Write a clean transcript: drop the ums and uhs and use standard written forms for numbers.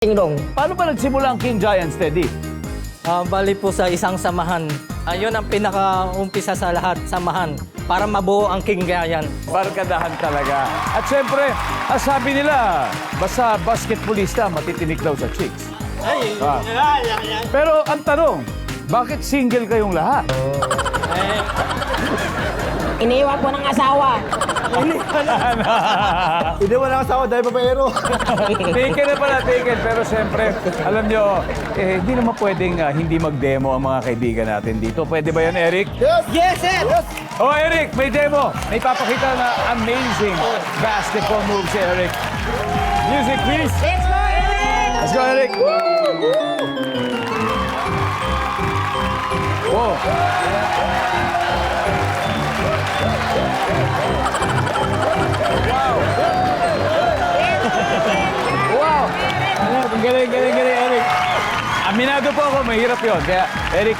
Dong. Paano ba nagsimula ang King Giant Steady? Bali po sa isang samahan. Yun ang pinaka-umpisa sa lahat, samahan. Para mabuo ang King Giant. Barkadahan talaga. At syempre, sabi nila, basta basketballista, matitinik daw sa chicks. Pero ang tanong, bakit single kayong lahat? Iniwan po ng asawa. Hindi, wala asawa dahil babaero. Taken na pala, taken. Pero syempre, alam nyo, hindi naman pwedeng hindi mag-demo ang mga kaibigan natin dito. Pwede ba yan, Eric? Yes! Yes, sir! Yes! Oh, Eric, may demo. May papakita na amazing basketball move si Eric. Music, please. Let's go, Eric! Let's go, Eric. Whoa. Wow. Wow. Galing, Eric. Aminado po ako, mahirap yon. Kaya, Eric,